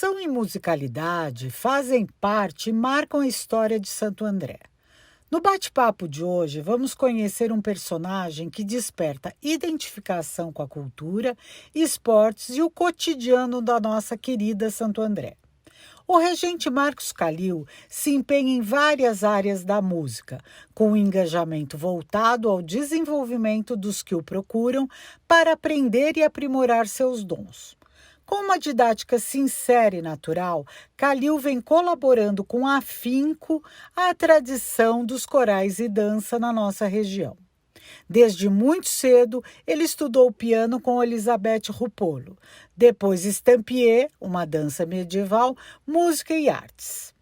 Educação e musicalidade fazem parte e marcam a história de Santo André. No bate-papo de hoje, vamos conhecer um personagem que desperta identificação com a cultura, esportes e o cotidiano da nossa querida Santo André. O regente Marcos Calil se empenha em várias áreas da música, com um engajamento voltado ao desenvolvimento dos que o procuram para aprender e aprimorar seus dons. Com uma didática sincera e natural, Calil vem colaborando com afinco à tradição dos corais e dança na nossa região. Desde muito cedo, ele estudou piano com Elizabeth Rupolo, depois Estampier, uma dança medieval, música e artes.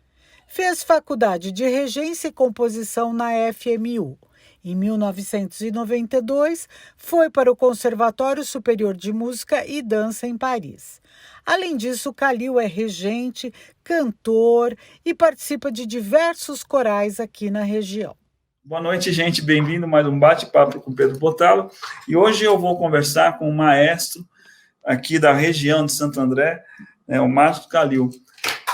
Fez faculdade de regência e composição na FMU. Em 1992, foi para o Conservatório Superior de Música e Dança em Paris. Além disso, Calil é regente, cantor e participa de diversos corais aqui na região. Boa noite, gente. Bem-vindo a mais um bate-papo com Pedro Bottalo. E hoje eu vou conversar com um maestro aqui da região de Santo André, o Marcos Calil.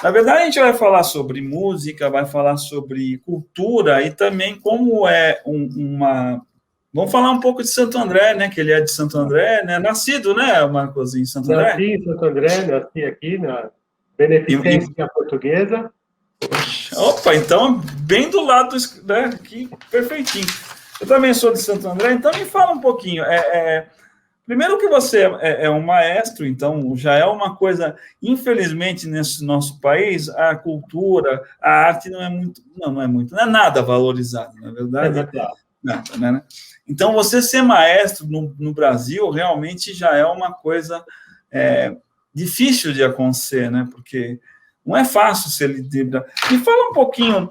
Na verdade, a gente vai falar sobre música, vai falar sobre cultura e também como é uma... Vamos falar um pouco de Santo André, né? Que ele é de Santo André, né? Nascido, né, Marcos, em Santo André? Nasci em Santo André, nasci aqui na Beneficência Portuguesa. Opa, então, bem do lado, né? Aqui, perfeitinho. Eu também sou de Santo André, então me fala um pouquinho. Primeiro que você é um maestro, então já é uma coisa, infelizmente, nesse nosso país, a cultura, a arte não é nada valorizado, na verdade. É verdade. Nada, né? Então, você ser maestro no Brasil realmente já é uma coisa difícil de acontecer, né? Porque não é fácil ser líder. Me fala um pouquinho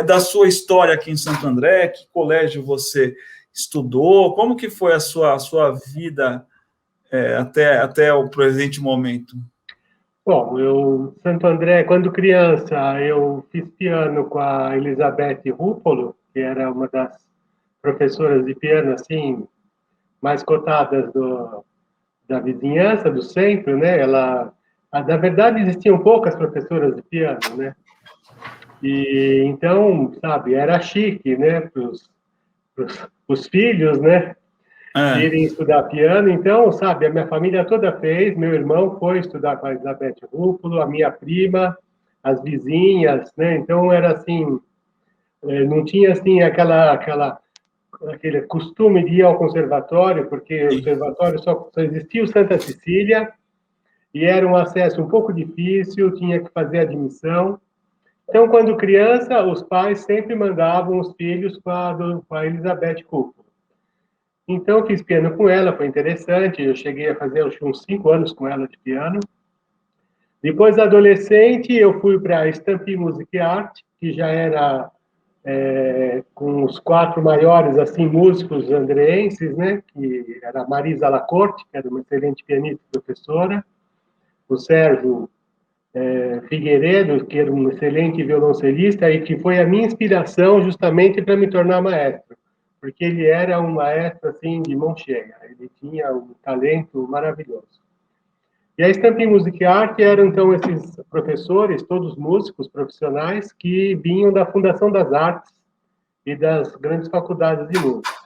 da sua história aqui em Santo André, que colégio você estudou, como que foi a sua vida até o presente momento? Bom, Santo André, quando criança, eu fiz piano com a Elizabeth Rupolo, que era uma das professoras de piano, assim, mais cotadas da vizinhança, do centro, né? Na verdade, existiam poucas professoras de piano, né? E então, sabe, era chique, né, para os filhos, né, irem estudar piano. Então, sabe, a minha família toda fez, meu irmão foi estudar com a Elizabeth Rúpulo, a minha prima, as vizinhas, né? Então, era assim, não tinha, assim, aquele costume de ir ao conservatório, porque o conservatório só existia o Santa Cecília, e era um acesso um pouco difícil, tinha que fazer admissão. Então, quando criança, os pais sempre mandavam os filhos com a Elizabeth Rupolo. Então, eu fiz piano com ela, foi interessante, eu cheguei a fazer uns 5 anos com ela de piano. Depois, adolescente, eu fui para a Estampi Music Art, que já era com os 4 maiores assim, músicos andreenses, né? Que era a Marisa Lacorte, que era uma excelente pianista e professora, o Sérgio Figueiredo, que era um excelente violoncelista e que foi a minha inspiração justamente para me tornar maestro, porque ele era um maestro assim de mão cheia, ele tinha um talento maravilhoso. E a Estampi Music Art eram então esses professores, todos músicos profissionais que vinham da Fundação das Artes e das grandes faculdades de música.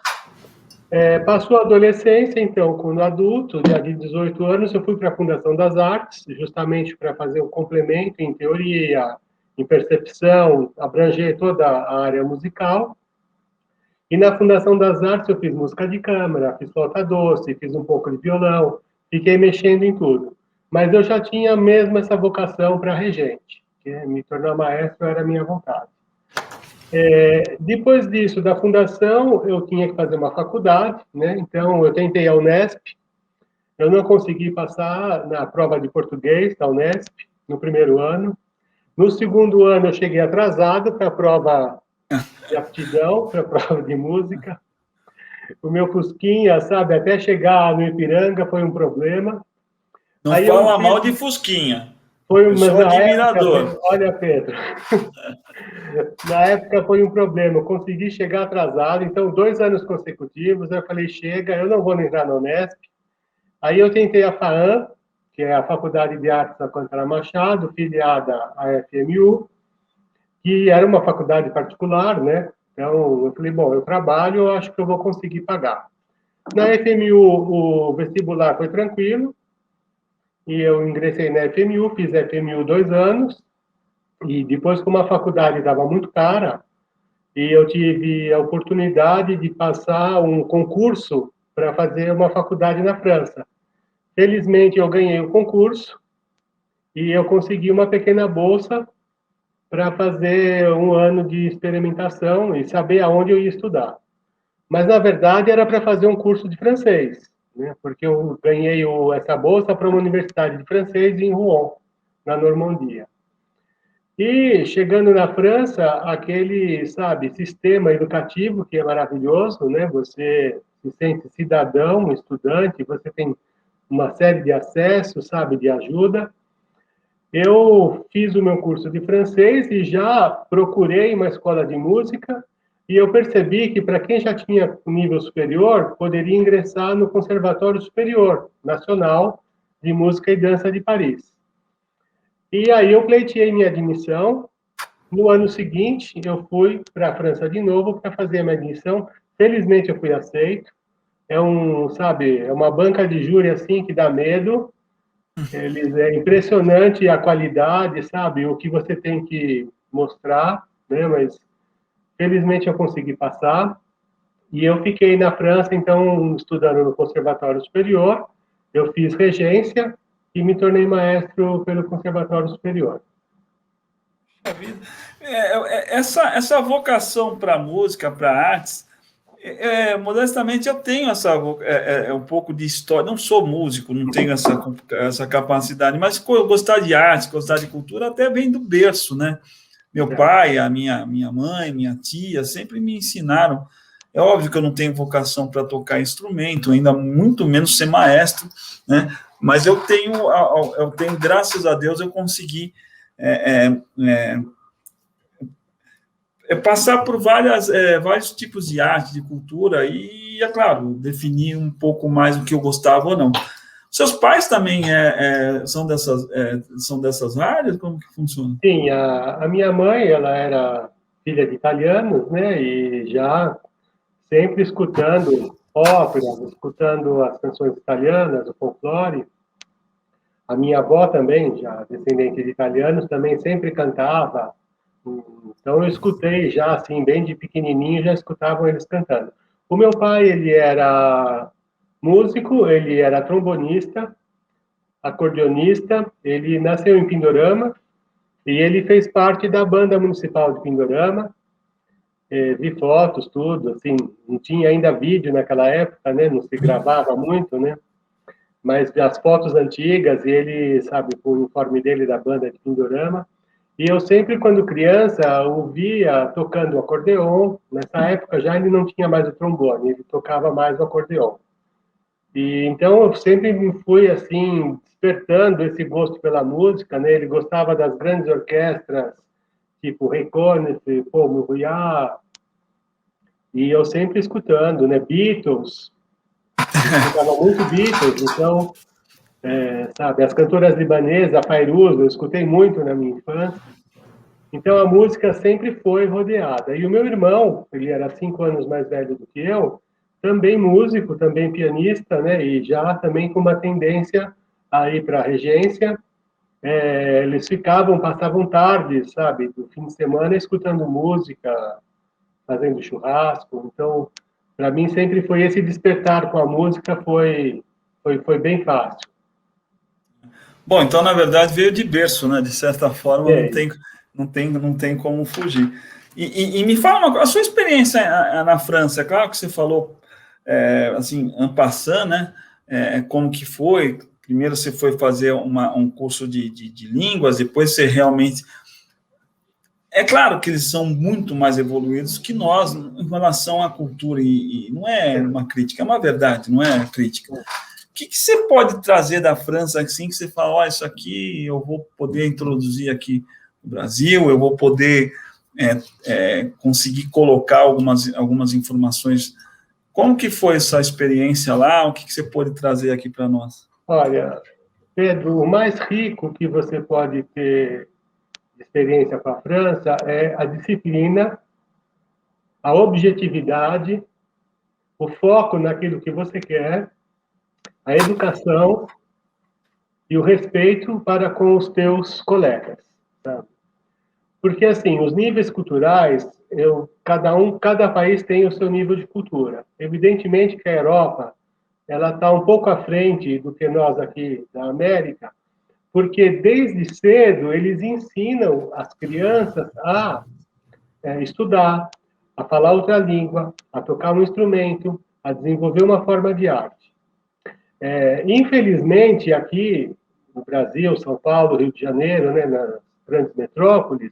Passou a adolescência, então, quando adulto, já de 18 anos, eu fui para a Fundação das Artes, justamente para fazer um complemento em teoria, em percepção, abranger toda a área musical. E na Fundação das Artes eu fiz música de câmara, fiz flauta doce, fiz um pouco de violão, fiquei mexendo em tudo. Mas eu já tinha mesmo essa vocação para regente, que me tornar maestro era a minha vontade. Depois disso, da fundação, eu tinha que fazer uma faculdade, né? Então, eu tentei a Unesp, eu não consegui passar na prova de português da Unesp, no primeiro ano. No segundo ano, eu cheguei atrasado para a prova de aptidão, para a prova de música. O meu Fusquinha, sabe, até chegar no Ipiranga foi um problema. Não fala mal de Fusquinha. Foi eu sou admirador. Época, olha, Pedro, na época foi um problema, eu consegui chegar atrasado, então 2 anos consecutivos, eu falei, chega, eu não vou entrar na Unesp. Aí eu tentei a FAAM, que é a Faculdade de Artes Alcântara Machado, filiada à FMU, que era uma faculdade particular, né? Então, eu falei, bom, eu trabalho, eu acho que eu vou conseguir pagar. Na FMU, o vestibular foi tranquilo, e eu ingressei na FMU, fiz FMU 2 anos, e depois, como a faculdade estava muito cara, e eu tive a oportunidade de passar um concurso para fazer uma faculdade na França. Felizmente, eu ganhei o concurso, e eu consegui uma pequena bolsa para fazer um ano de experimentação e saber aonde eu ia estudar. Mas, na verdade, era para fazer um curso de francês, né? Porque eu ganhei essa bolsa para uma universidade de francês em Rouen, na Normandia. E, chegando na França, aquele, sabe, sistema educativo que é maravilhoso, né? Você se sente cidadão, estudante, você tem uma série de acessos, sabe, de ajuda. Eu fiz o meu curso de francês e já procurei uma escola de música e eu percebi que para quem já tinha nível superior, poderia ingressar no Conservatório Superior Nacional de Música e Dança de Paris. E aí eu pleiteei minha admissão. No ano seguinte, eu fui para a França de novo para fazer a minha admissão. Felizmente eu fui aceito. Sabe, é uma banca de júri assim que dá medo. É impressionante a qualidade, sabe, o que você tem que mostrar, né? Mas felizmente eu consegui passar e eu fiquei na França, então, estudando no Conservatório Superior. Eu fiz regência e me tornei maestro pelo Conservatório Superior. Essa vocação para música, para artes, modestamente eu tenho um pouco de história. Não sou músico, não tenho essa capacidade, mas gostar de arte, gostar de cultura até vem do berço, né? Meu pai, a minha mãe, minha tia sempre me ensinaram. É óbvio que eu não tenho vocação para tocar instrumento, ainda muito menos ser maestro, né? Mas eu tenho, graças a Deus, eu consegui passar por vários tipos de arte, de cultura, e, é claro, definir um pouco mais o que eu gostava ou não. Seus pais também são dessas áreas? Como que funciona? Sim, a minha mãe, ela era filha de italianos, né, e já sempre escutando óperas, escutando as canções italianas, o folclore. A minha avó também, já descendente de italianos, também sempre cantava. Então, eu escutei já, assim, bem de pequenininho, já escutavam eles cantando. O meu pai, ele era músico, ele era trombonista, acordeonista, ele nasceu em Pindorama e ele fez parte da banda municipal de Pindorama. Vi fotos, tudo, assim, não tinha ainda vídeo naquela época, né, não se gravava muito, né, mas as fotos antigas, e ele, sabe, com o uniforme dele da banda de Pindorama. E eu sempre, quando criança, ouvia tocando acordeon. Nessa época já ele não tinha mais o trombone, ele tocava mais o acordeon. E então eu sempre me fui assim despertando esse gosto pela música, né? Ele gostava das grandes orquestras, tipo Reconnaissance, Paul Mourillat, e eu sempre escutando, né? Beatles, eu escutava muito Beatles, então, sabe, as cantoras libanesas, a Fairuz, eu escutei muito na minha infância. Então, a música sempre foi rodeada. E o meu irmão, ele era 5 anos mais velho do que eu, também músico, também pianista, né? E já também com uma tendência a ir para a regência. Eles passavam tardes, sabe, do fim de semana, escutando música, fazendo churrasco. Então, para mim, sempre foi esse despertar com a música, foi bem fácil. Bom, então, na verdade, veio de berço, né? De certa forma, não tem como fugir. E me fala uma coisa, a sua experiência na França, é claro que você falou, assim, en passant, né? Como que foi? Primeiro você foi fazer um curso de línguas, depois você realmente... É claro que eles são muito mais evoluídos que nós em relação à cultura, e não é uma crítica, é uma verdade, não é crítica. O que você pode trazer da França, assim, que você fala, isso aqui eu vou poder introduzir aqui no Brasil, eu vou poder conseguir colocar algumas informações. Como que foi essa experiência lá? O que você pode trazer aqui para nós? Olha, Pedro, o mais rico que você pode ter de experiência com a França é a disciplina, a objetividade, o foco naquilo que você quer, a educação e o respeito para com os teus colegas, sabe? Porque, assim, os níveis culturais, cada país tem o seu nível de cultura. Evidentemente que a Europa, ela está um pouco à frente do que nós aqui da América, porque desde cedo eles ensinam as crianças a estudar, a falar outra língua, a tocar um instrumento, a desenvolver uma forma de arte. Infelizmente, aqui no Brasil, São Paulo, Rio de Janeiro, né, nas grandes metrópoles,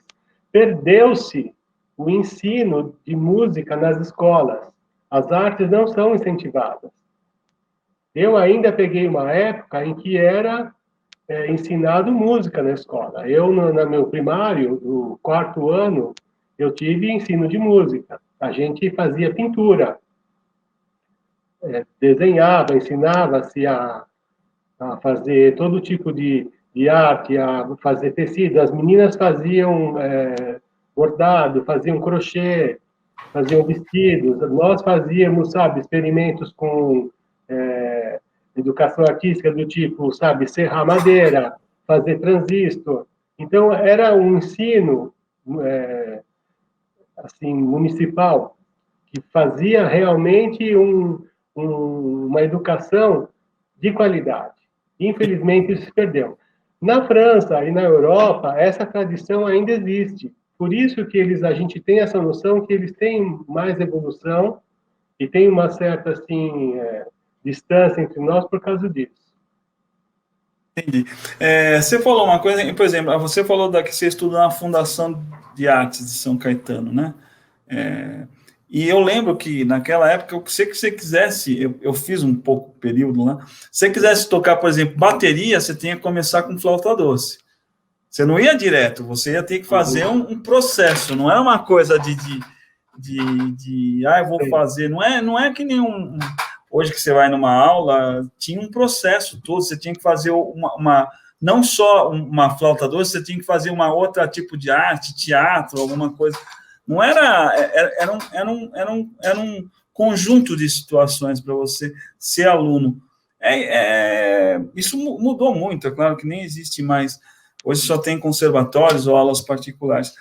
perdeu-se o ensino de música nas escolas. As artes não são incentivadas. Eu ainda peguei uma época em que era ensinado música na escola. Eu, no meu primário, no 4º ano, eu tive ensino de música. A gente fazia pintura, desenhava, ensinava-se a fazer todo tipo de arte, a fazer tecido. As meninas faziam bordado, faziam crochê, faziam vestidos. Nós fazíamos, sabe, experimentos com educação artística do tipo, sabe, serrar madeira, fazer transistor. Então, era um ensino assim, municipal que fazia realmente uma educação de qualidade. Infelizmente, isso se perdeu. Na França e na Europa, essa tradição ainda existe. Por isso que a gente tem essa noção que eles têm mais evolução e tem uma certa assim, distância entre nós por causa disso. Entendi. Você falou uma coisa, por exemplo, você falou que você estuda na Fundação de Artes de São Caetano, né? E eu lembro que naquela época, se você quisesse, eu fiz um pouco período lá, se você quisesse tocar, por exemplo, bateria, você tinha que começar com flauta doce. Você não ia direto, você ia ter que fazer um processo, não é uma coisa eu vou fazer, não é que nem hoje que você vai numa aula, tinha um processo todo, você tinha que fazer não só uma flauta doce, você tinha que fazer uma outra tipo de arte, teatro, alguma coisa. Não era um conjunto de situações para você ser aluno. Isso mudou muito, é claro que nem existe mais. Hoje só tem conservatórios ou aulas particulares.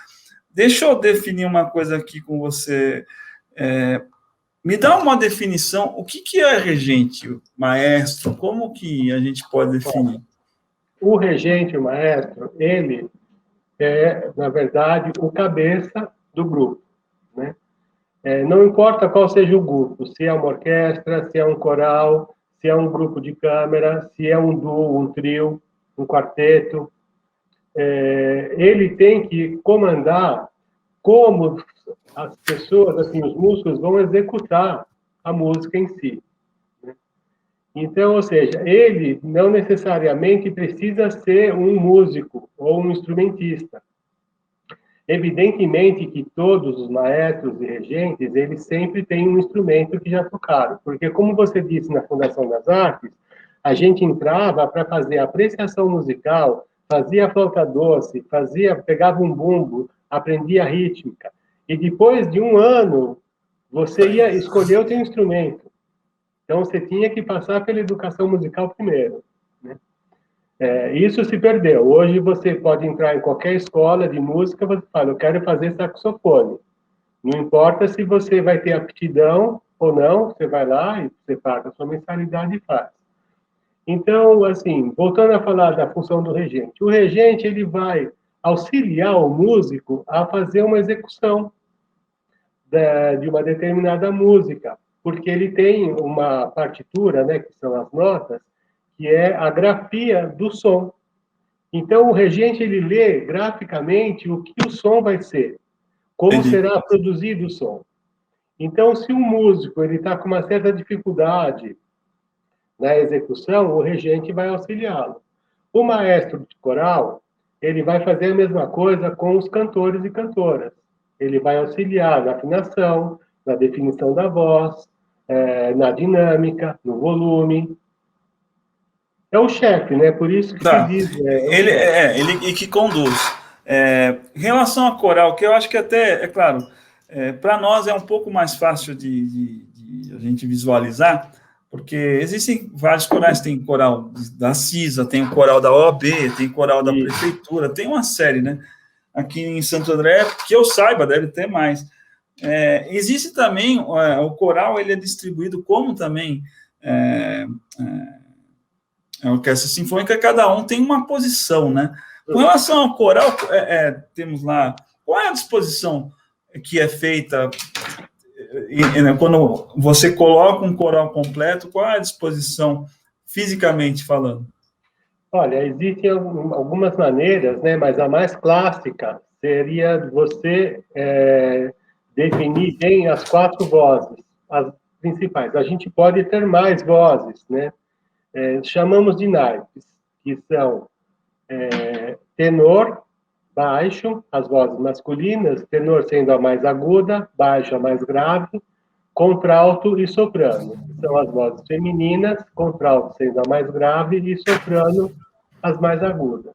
Deixa eu definir uma coisa aqui com você. Me dá uma definição, o que é regente, maestro? Como que a gente pode definir? O regente, o maestro, ele é, na verdade, o cabeça do grupo, né? Não importa qual seja o grupo, se é uma orquestra, se é um coral, se é um grupo de câmara, se é um duo, um trio, um quarteto, ele tem que comandar como as pessoas, assim, os músicos vão executar a música em si. Né? Então, ou seja, ele não necessariamente precisa ser um músico ou um instrumentista. Evidentemente que todos os maestros e regentes, eles sempre têm um instrumento que já tocaram, porque, como você disse na Fundação das Artes, a gente entrava para fazer apreciação musical, fazia flauta doce, pegava um bumbo, aprendia a rítmica, e depois de um ano, você ia escolher o seu instrumento. Então, você tinha que passar pela educação musical primeiro, né? Isso se perdeu. Hoje você pode entrar em qualquer escola de música, você fala, eu quero fazer saxofone. Não importa se você vai ter aptidão ou não, você vai lá e você paga a sua mensalidade e faz. Então, assim, voltando a falar da função do regente. O regente, ele vai auxiliar o músico a fazer uma execução de uma determinada música, porque ele tem uma partitura, né, que são as notas, que é a grafia do som. Então, o regente, ele lê graficamente o que o som vai ser, como será produzido o som. Então, se um músico está com uma certa dificuldade na execução, o regente vai auxiliá-lo. O maestro de coral, ele vai fazer a mesma coisa com os cantores e cantoras. Ele vai auxiliar na afinação, na definição da voz, na dinâmica, no volume. É o chefe, né? Por isso que Tá. se diz. Ele que conduz. Em relação a coral, que eu acho que até, é claro, para nós é um pouco mais fácil de a gente visualizar, porque existem vários corais, tem coral da CISA, tem o coral da OAB, tem coral da prefeitura, tem uma série, né? Aqui em Santo André, que eu saiba, deve ter mais. Existe também, o coral, ele é distribuído como também a orquestra sinfônica, cada um tem uma posição, né? Com relação ao coral, temos lá, qual é a disposição que é feita quando você coloca um coral completo, qual é a disposição fisicamente falando? Olha, existem algumas maneiras, né? Mas a mais clássica seria você definir bem as 4 vozes, as principais. A gente pode ter mais vozes, né? Chamamos de naipes, que são tenor, baixo, as vozes masculinas, tenor sendo a mais aguda, baixo a mais grave, contralto e soprano. São as vozes femininas, contralto sendo a mais grave e soprano as mais agudas.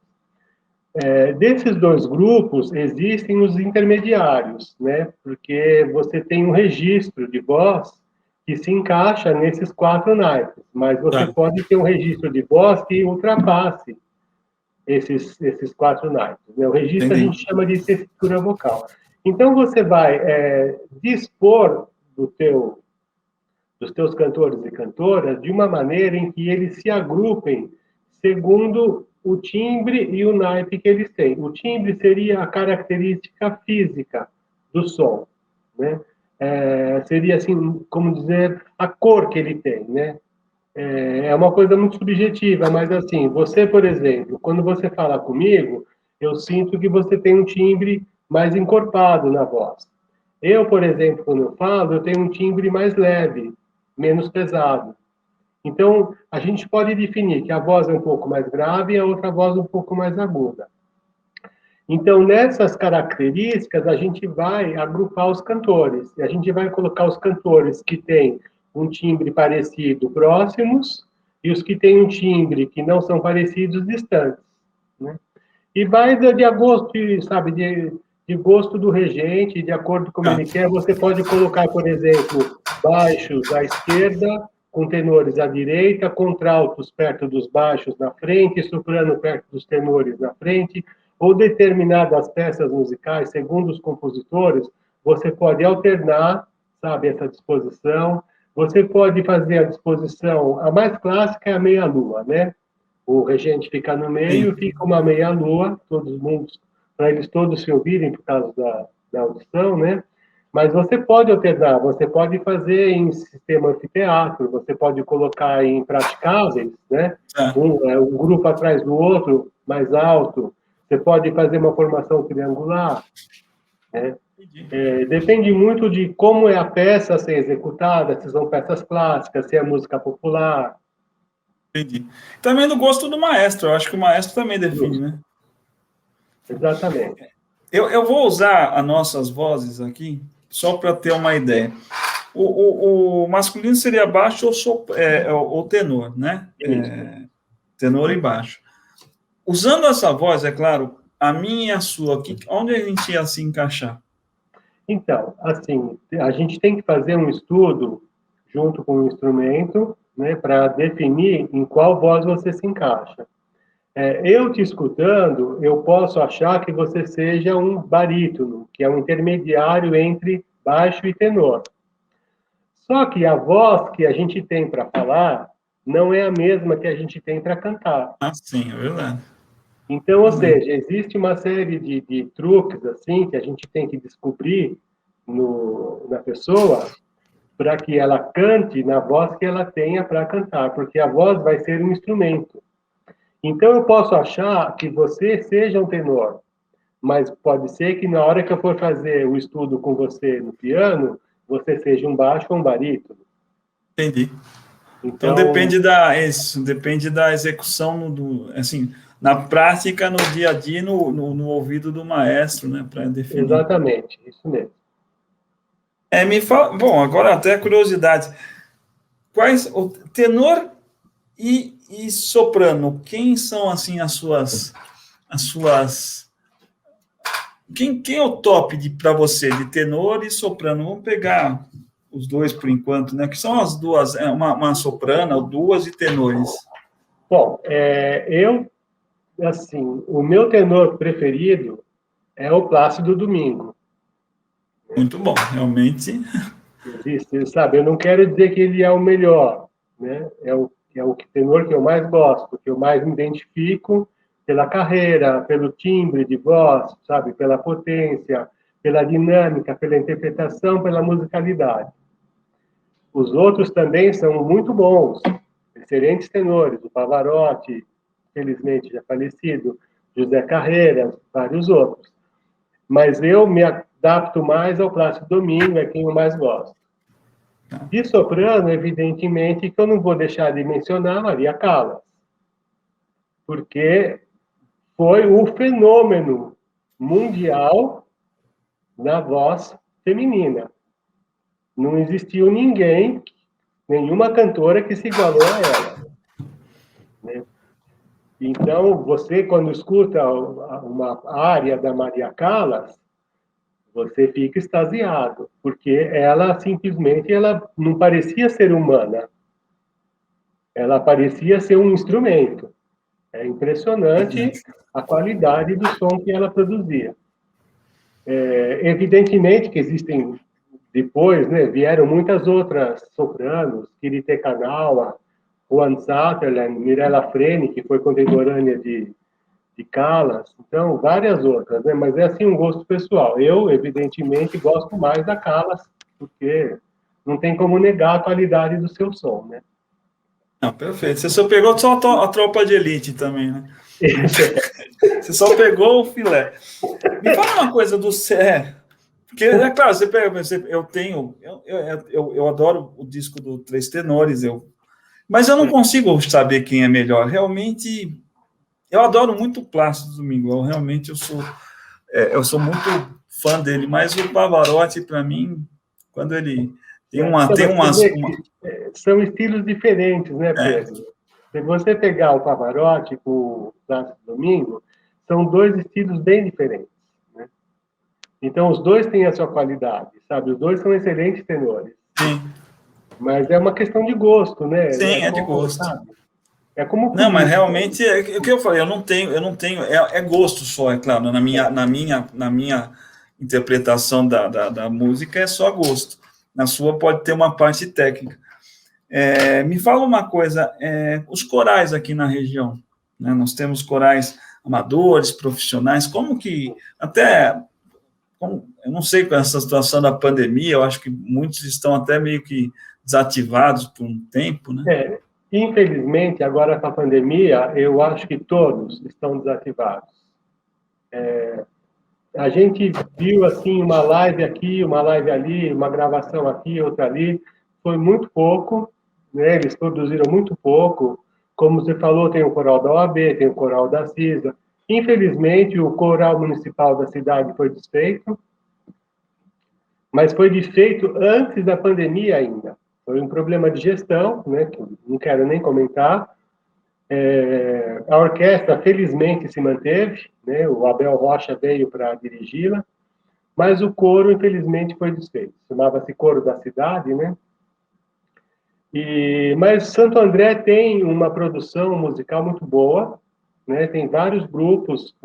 Desses 2 grupos, existem os intermediários, né? Porque você tem um registro de voz que se encaixa nesses 4 naipes, mas você pode ter um registro de voz que ultrapasse esses 4 naipes, né? O registro a gente chama de tessitura vocal. Então, você vai dispor dos teus cantores e cantoras de uma maneira em que eles se agrupem segundo o timbre e o naipe que eles têm. O timbre seria a característica física do som, né? Seria assim, como dizer, a cor que ele tem, né? É uma coisa muito subjetiva, mas assim, você, por exemplo, quando você fala comigo, eu sinto que você tem um timbre mais encorpado na voz. Eu, por exemplo, quando eu falo, eu tenho um timbre mais leve, menos pesado. Então, a gente pode definir que a voz é um pouco mais grave e a outra voz um pouco mais aguda. Então, nessas características, a gente vai agrupar os cantores. E a gente vai colocar os cantores que têm um timbre parecido próximos e os que têm um timbre que não são parecidos distantes, né? E vai de gosto, sabe, de gosto do regente, de acordo com como ele quer. Você pode colocar, por exemplo, baixos à esquerda, com tenores à direita, contraltos perto dos baixos na frente, soprano perto dos tenores na frente, ou determinadas peças musicais, segundo os compositores, você pode alternar, sabe, essa disposição. Você pode fazer a disposição, a mais clássica é a meia-lua, né? O regente fica no meio, fica uma meia-lua, para eles todos se ouvirem por causa da audição, né? Mas você pode alternar, você pode fazer em sistema anfiteatro, você pode colocar em praticáveis, né? Um grupo atrás do outro, mais alto. Você pode fazer uma formação triangular, né? Depende muito de como é a peça a ser executada, se são peças clássicas, se é música popular. Entendi. Também do gosto do maestro, eu acho que o maestro também define, né? Exatamente. Eu vou usar as nossas vozes aqui, só para ter uma ideia. O masculino seria baixo ou tenor, né? Tenor e baixo. Usando essa voz, é claro, a minha e a sua, onde a gente ia se encaixar? Então, assim, a gente tem que fazer um estudo junto com o instrumento, né, para definir em qual voz você se encaixa. Eu te escutando, eu posso achar que você seja um barítono, que é um intermediário entre baixo e tenor. Só que a voz que a gente tem para falar não é a mesma que a gente tem para cantar. Ah, sim, é verdade. Então, ou seja, existe uma série de truques assim que a gente tem que descobrir na pessoa para que ela cante na voz que ela tenha para cantar, porque a voz vai ser um instrumento. Então, eu posso achar que você seja um tenor, mas pode ser que na hora que eu for fazer o estudo com você no piano, você seja um baixo ou um barítono. Entendi. Então depende da execução, assim, na prática, no dia a dia, no ouvido do maestro, né, para definir. Exatamente, isso mesmo. Me fala, bom, agora até curiosidade. O tenor e E soprano, quem são, assim, as suas... Quem é o top para você, de tenor e soprano? Vamos pegar os dois por enquanto, né? Que são as duas, uma soprana, duas e tenores. Bom, assim, o meu tenor preferido é o Plácido Domingo. Muito bom, realmente. Existe, sabe? Eu não quero dizer que ele é o melhor, né? É o tenor que eu mais gosto, que eu mais me identifico pela carreira, pelo timbre de voz, sabe? Pela potência, pela dinâmica, pela interpretação, pela musicalidade. Os outros também são muito bons, excelentes tenores, o Pavarotti, felizmente já falecido, José Carreira, vários outros. Mas eu me adapto mais ao Plácido Domingo, é quem eu mais gosto. De soprano, evidentemente, que eu não vou deixar de mencionar Maria Callas, porque foi um fenômeno mundial na voz feminina. Não existiu ninguém, nenhuma cantora que se igualou a ela. Né? Então, você, quando escuta uma área da Maria Callas, você fica extasiado, porque ela simplesmente não parecia ser humana. Ela parecia ser um instrumento. É impressionante a qualidade do som que ela produzia. Evidentemente que existem, depois, né, vieram muitas outras sopranos, Kirite Kanawa, Juan Sutherland, Mirella Freni, que foi contemporânea de Callas, então, várias outras, né? Mas é assim um gosto pessoal. Eu, evidentemente, gosto mais da Callas, porque não tem como negar a qualidade do seu som, né? Não, perfeito. Você só pegou só a tropa de elite também, né? Você só pegou o filé. Me fala uma coisa do Cé. Porque, é claro, você pega, eu adoro o disco do Três Tenores, mas eu não consigo saber quem é melhor. Realmente, eu adoro muito o Plácido Domingo. Eu sou muito fã dele, mas o Pavarotti, para mim, quando ele são estilos diferentes, né, Pedro? Se você pegar o Pavarotti com o Plácido Domingo, são dois estilos bem diferentes, né? Então, os dois têm a sua qualidade, sabe? Os dois são excelentes tenores. Sim. Mas é uma questão de gosto, né? Sim, é de gosto. Sabe? É como não, mas realmente o que eu falei, eu não tenho, é gosto só, é claro, na minha interpretação da música é só gosto. Na sua pode ter uma parte técnica. Me fala uma coisa, os corais aqui na região, né? Nós temos corais amadores, profissionais, eu não sei com essa situação da pandemia, eu acho que muitos estão até meio que desativados por um tempo, né? Infelizmente, agora com a pandemia, eu acho que todos estão desativados. A gente viu, assim, uma live aqui, uma live ali, uma gravação aqui, outra ali, foi muito pouco, né? Eles produziram muito pouco. Como você falou, tem o coral da OAB, tem o coral da CISA. Infelizmente, o coral municipal da cidade foi desfeito, mas foi desfeito antes da pandemia ainda. Foi um problema de gestão, né, que eu não quero nem comentar. A orquestra, felizmente, se manteve, né, o Abel Rocha veio para dirigi-la, mas o coro, infelizmente, foi desfeito. Chamava-se Coro da Cidade, né? Mas Santo André tem uma produção musical muito boa, né? Tem vários grupos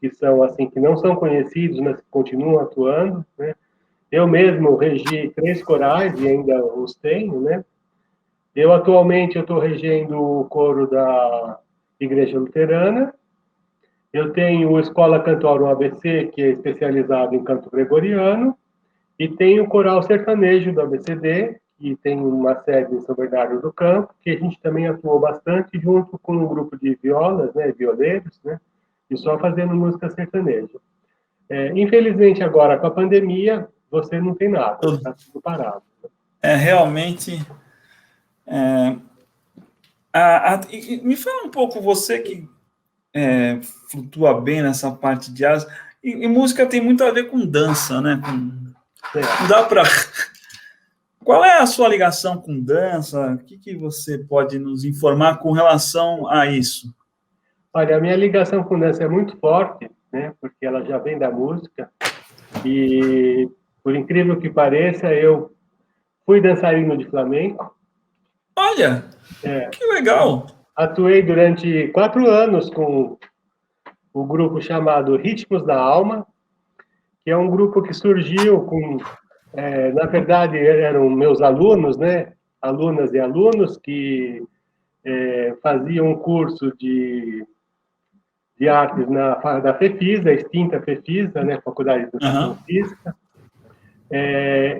que são assim, que não são conhecidos, mas que continuam atuando, né? Eu mesmo regi 3 corais e ainda os tenho, né? Atualmente, eu estou regendo o coro da Igreja Luterana. Eu tenho o Escola Cantorum ABC, que é especializado em canto gregoriano. E tenho o Coral Sertanejo do ABCD, que tem uma sede em São Bernardo do Campo, que a gente também atuou bastante junto com um grupo de violas, né, violeiros, né? E só fazendo música sertaneja. Infelizmente, agora, com a pandemia, você não tem nada, está tudo parado. Realmente... me fala um pouco, você que flutua bem nessa parte de jazz, e música tem muito a ver com dança, né? Não dá para... qual é a sua ligação com dança? O que você pode nos informar com relação a isso? Olha, a minha ligação com dança é muito forte, né? Porque ela já vem da música. E, por incrível que pareça, eu fui dançarino de flamenco. Olha, que legal! Atuei durante 4 anos com o grupo chamado Ritmos da Alma, que é um grupo que surgiu com, na verdade, eram meus alunos, né? Alunas e alunos que faziam um curso de artes da FEFISA, a extinta FEFISA, né? Faculdade de Educação Física.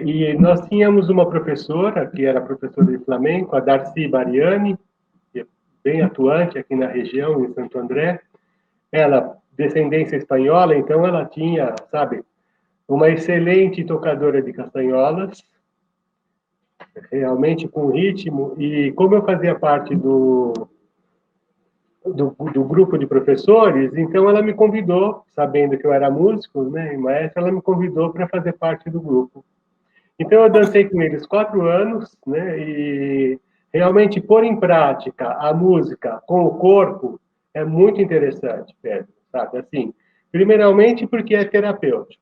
E nós tínhamos uma professora, que era professora de flamenco, a Darcy Bariani, que é bem atuante aqui na região, em Santo André. Ela, descendência espanhola, então ela tinha, sabe, uma excelente tocadora de castanholas, realmente com ritmo. E como eu fazia parte do grupo de professores, então ela me convidou, sabendo que eu era músico, né, e maestro, ela me convidou para fazer parte do grupo. Então eu dancei com eles 4 anos, né, e realmente pôr em prática a música com o corpo é muito interessante, Pedro, sabe? Assim, primeiramente porque é terapêutico.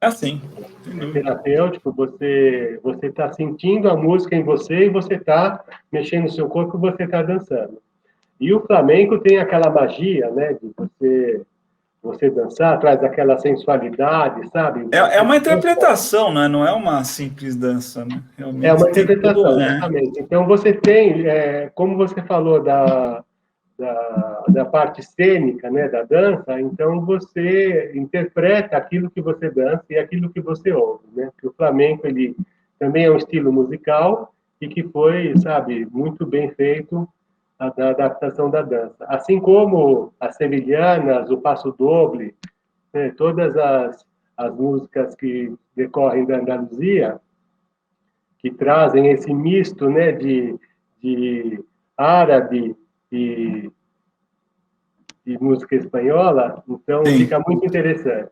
Assim. É terapêutico, você está sentindo a música em você e você está mexendo no seu corpo e você está dançando. E o flamenco tem aquela magia, né, de você dançar, traz aquela sensualidade, sabe? É uma interpretação, né? Não é uma simples dança, né? Realmente É uma tem interpretação, tudo, justamente. Então, você tem, como você falou da parte cênica, né, da dança, então você interpreta aquilo que você dança e aquilo que você ouve, né? Porque o flamenco, ele também é um estilo musical e que foi, sabe, muito bem feito da adaptação da dança. Assim como as sevilhanas, o passo doble, né, todas as músicas que decorrem da Andaluzia, que trazem esse misto, né, de árabe e música espanhola, então Sim. fica muito interessante.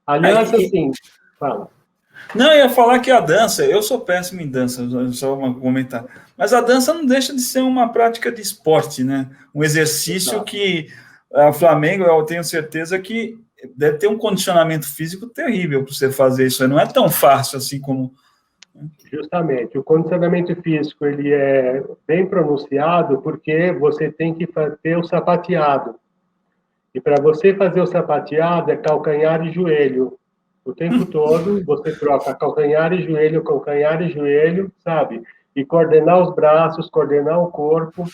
Aliás, assim, fala. Não, eu ia falar que a dança, eu sou péssimo em dança, só uma comentar. Mas a dança não deixa de ser uma prática de esporte, né? Um exercício que o Flamengo, eu tenho certeza que deve ter um condicionamento físico terrível para você fazer isso. Não é tão fácil assim como... Justamente, o condicionamento físico ele é bem pronunciado porque você tem que ter o sapateado. E para você fazer o sapateado é calcanhar e joelho. O tempo todo você troca calcanhar e joelho, sabe? E coordenar os braços, coordenar o corpo.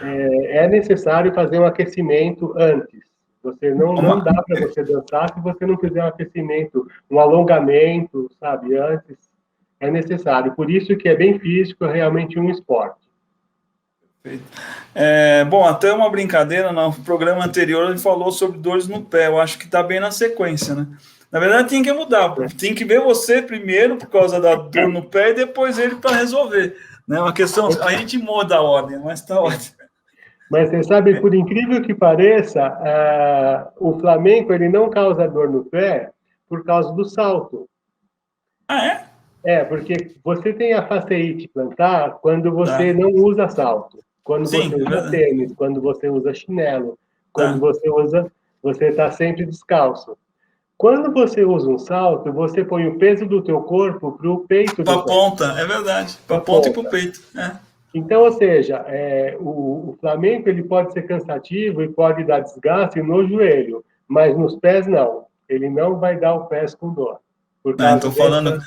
É necessário fazer um aquecimento antes. Você não dá para você dançar se você não fizer um aquecimento, um alongamento, sabe? Antes é necessário. Por isso que é bem físico, é realmente um esporte. Bom, até uma brincadeira, no programa anterior ele falou sobre dores no pé, eu acho que está bem na sequência, né? Na verdade tem que mudar, tem que ver você primeiro por causa da dor no pé e depois ele para resolver, né? Uma questão, a gente muda a ordem, mas está ótimo. Mas você sabe, por incrível que pareça, o flamenco ele não causa dor no pé por causa do salto. Ah, é? Porque você tem a faceite plantar quando você não usa salto, quando Sim, você usa tênis, quando você usa chinelo, quando você está sempre descalço. Quando você usa um salto, você põe o peso do teu corpo para o peito do pé. Para a ponta, é verdade. Para a ponta e para o peito. Então, ou seja, o flamenco ele pode ser cansativo e pode dar desgaste no joelho, mas nos pés não. Ele não vai dar o pés com dor. Estou falando,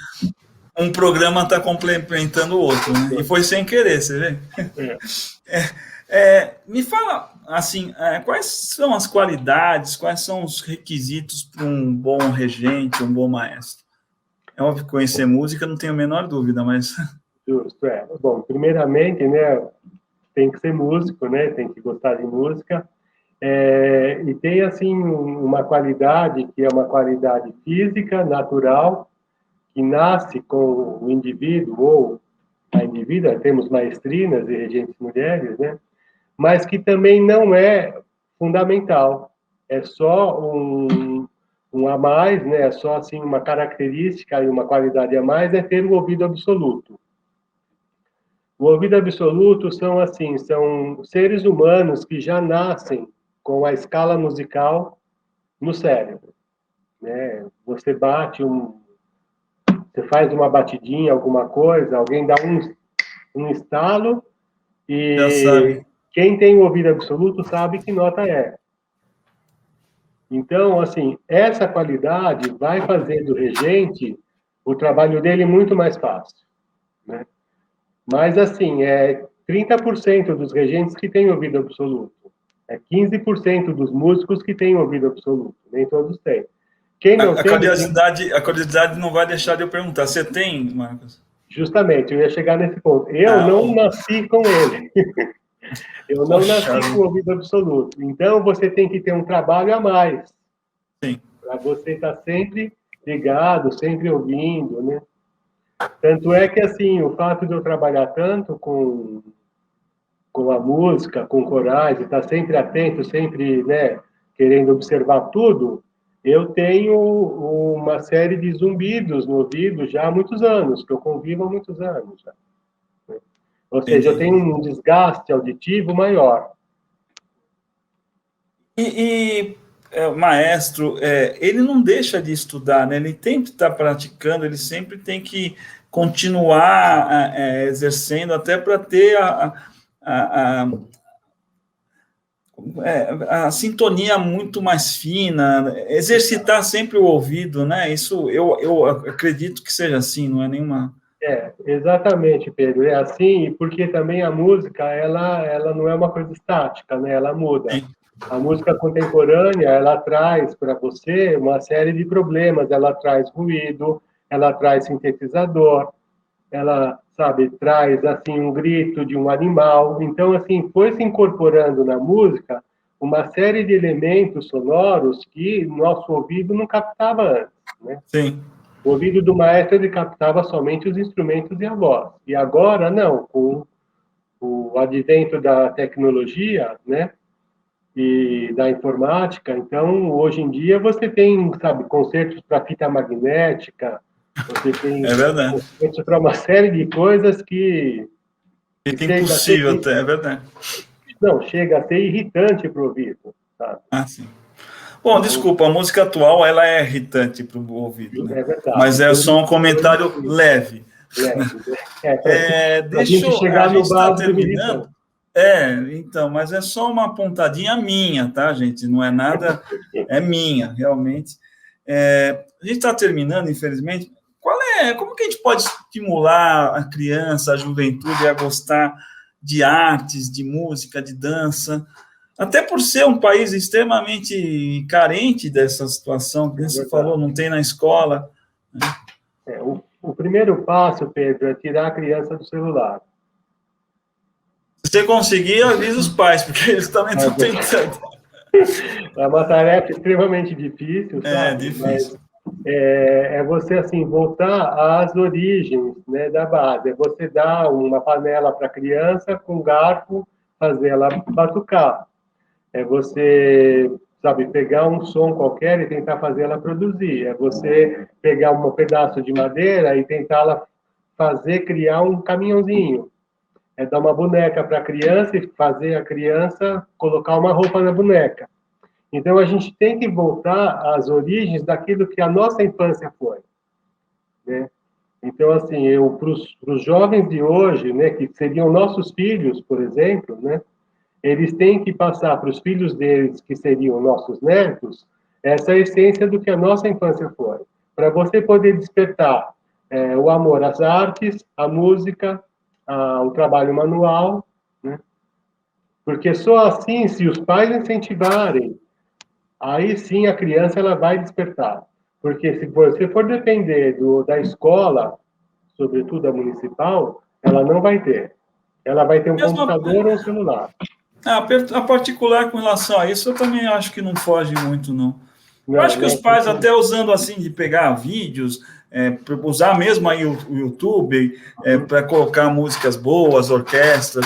um programa está complementando o outro, né? E foi sem querer, você vê? Me fala, assim, quais são as qualidades, quais são os requisitos para um bom regente, um bom maestro? É óbvio que conhecer música, não tenho a menor dúvida, mas... Justo, Bom, primeiramente, né, tem que ser músico, né, tem que gostar de música, e tem, assim, uma qualidade que é uma qualidade física, natural, que nasce com o indivíduo ou a indivídua, temos maestrinas e regentes mulheres, né, mas que também não é fundamental, é só Um a mais, né, só assim uma característica e uma qualidade a mais é ter o ouvido absoluto. O ouvido absoluto são assim, são seres humanos que já nascem com a escala musical no cérebro, né? Você você faz uma batidinha, alguma coisa, alguém dá um estalo Já e sabe. quem tem o ouvido absoluto sabe que nota é. Então, assim, essa qualidade vai fazer do regente o trabalho dele muito mais fácil, né? Mas, assim, é 30% dos regentes que têm ouvido absoluto. É 15% dos músicos que têm ouvido absoluto. Nem todos têm. Quem não tem, A curiosidade não vai deixar de eu perguntar. Você tem, Marcos? justamente, eu ia chegar nesse ponto. Eu Ah, não nasci com ele. Eu não poxa, nasci com ouvido absoluto. Então, você tem que ter um trabalho a mais, sim, para você estar sempre ligado, sempre ouvindo, né? Tanto é que, assim, o fato de eu trabalhar tanto com a música, com corais, e estar sempre atento, sempre, né, querendo observar tudo, eu tenho uma série de zumbidos no ouvido já há muitos anos, que eu convivo há muitos anos já. Ou seja, eu entendi. tenho um desgaste auditivo maior. O maestro, ele não deixa de estudar, né? Ele sempre está praticando, ele sempre tem que continuar exercendo, até para ter a, a sintonia muito mais fina, exercitar sempre o ouvido, né? Isso eu acredito que seja assim, não é nenhuma. É, exatamente, Pedro. É assim, porque também a música, ela não é uma coisa estática, né? Ela muda. Sim, A música contemporânea, ela traz para você uma série de problemas. Ela traz ruído, ela traz sintetizador, ela, sabe, traz, assim, um grito de um animal. Então, assim, foi se incorporando na música uma série de elementos sonoros que nosso ouvido não captava antes, né? sim. O ouvido do maestro ele captava somente os instrumentos e a voz. E agora não, com o advento da tecnologia, né, e da informática, então hoje em dia você tem, sabe, concertos para fita magnética, você tem É verdade. concertos para uma série de coisas que Fica chega a ser, impossível até, é verdade. não, chega a ser irritante para o ouvido, sabe? Ah, sim. Bom, Então, desculpa, a música atual ela é irritante para o ouvido, né? é verdade. Mas é Tem só um comentário leve. leve, né? É, para a gente A chegar no gente está básico irritante. terminando. Então, mas é só uma pontadinha minha, tá, gente? Não é nada, é minha, realmente. A gente está terminando, infelizmente. Como que a gente pode estimular a criança, a juventude a gostar de artes, de música, de dança? Até por ser um país extremamente carente dessa situação, que É você verdade. falou, não tem na escola. O primeiro passo, Pedro, é tirar a criança do celular. Se você conseguir, avisa os pais, porque eles também estão É tentando. é uma tarefa extremamente difícil, É sabe? difícil. Mas é você, assim, voltar às origens, né, da base. É você dar uma panela para a criança com garfo, fazer ela batucar. É você, sabe, pegar um som qualquer e tentar fazer ela produzir. É você pegar um pedaço de madeira e tentar fazer, criar um caminhãozinho. É dar uma boneca para a criança e fazer a criança colocar uma roupa na boneca. Então, a gente tem que voltar às origens daquilo que a nossa infância foi, né? Então, assim, para os jovens de hoje, né, que seriam nossos filhos, por exemplo, né, eles têm que passar para os filhos deles, que seriam nossos netos, essa essência do que a nossa infância foi. Para você poder despertar o amor às artes, à música, ao trabalho manual, né? Porque só assim, se os pais incentivarem, aí sim a criança ela vai despertar. Porque se você for depender da escola, sobretudo a municipal, ela não vai ter. Ela vai ter um Mesmo computador ou um celular. a particular com relação a isso, eu também acho que não foge muito, não. Eu Não, acho que os né? pais, até usando assim, de pegar vídeos, usar mesmo aí o YouTube para colocar músicas boas, orquestras,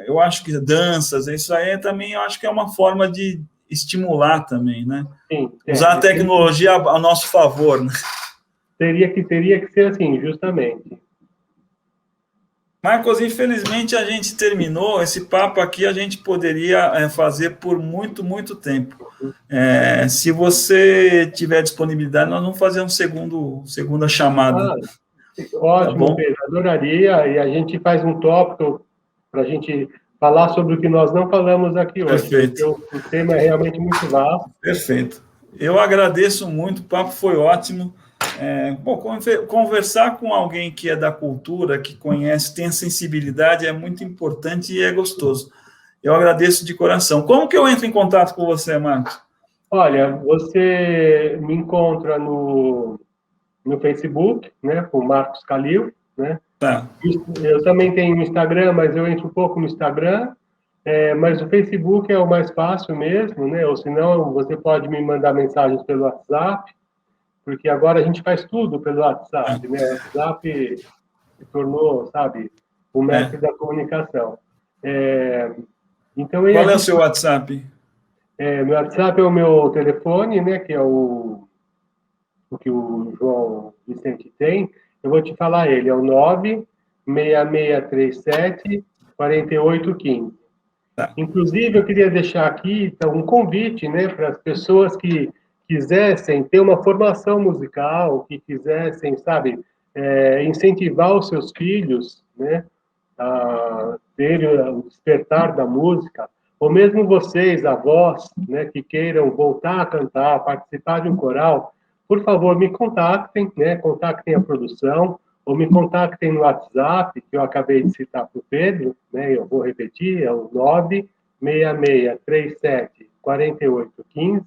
eu acho que danças, isso aí também eu acho que é uma forma de estimular também, né? Sim, Usar a tecnologia a nosso favor, né? Teria que ser assim, justamente. Marcos, infelizmente a gente terminou. Esse papo aqui a gente poderia fazer por muito, muito tempo. Se você tiver disponibilidade, nós vamos fazer segunda chamada. Tá Ótimo, bom? Pedro, adoraria. E a gente faz um tópico para a gente falar sobre o que nós não falamos aqui hoje. Perfeito. Porque o tema é realmente muito vasto. Perfeito. Eu agradeço muito, o papo foi ótimo. Conversar com alguém que é da cultura, que conhece, tem a sensibilidade, é muito importante e é gostoso. Eu agradeço de coração. Como que eu entro em contato com você, Marcos? Olha, você me encontra no Facebook, né, com Marcos Calil, né? Tá. Eu também tenho Instagram, mas eu entro um pouco no Instagram. Mas o Facebook é o mais fácil mesmo, né? Ou senão você pode me mandar mensagens pelo WhatsApp, porque agora a gente faz tudo pelo WhatsApp, né? O WhatsApp se tornou, sabe, o mestre da comunicação. Então, Qual é o seu WhatsApp? Meu WhatsApp é o meu telefone, né? Que é o que o João Vicente tem. Eu vou te falar ele, é o 96637 4815. Tá. Inclusive, eu queria deixar aqui então, um convite, né, para as pessoas que quisessem ter uma formação musical, que quisessem, sabe, incentivar os seus filhos, né, a ter o despertar da música, ou mesmo vocês, avós, né, que queiram voltar a cantar, participar de um coral, por favor, me contactem, né, contactem a produção, ou me contactem no WhatsApp, que eu acabei de citar para o Pedro, né, eu vou repetir, é o 96637 4815,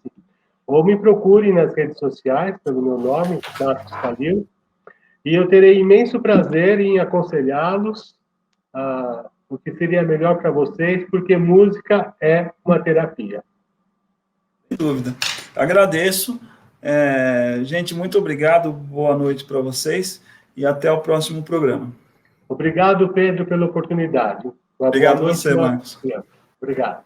ou me procurem nas redes sociais pelo meu nome, Marcos Calil, e eu terei imenso prazer em aconselhá-los o que seria melhor para vocês, porque música é uma terapia. Sem dúvida. Agradeço. Gente, muito obrigado. Boa noite para vocês e até o próximo programa. Obrigado, Pedro, pela oportunidade. Obrigado a você, Marcos. Obrigado.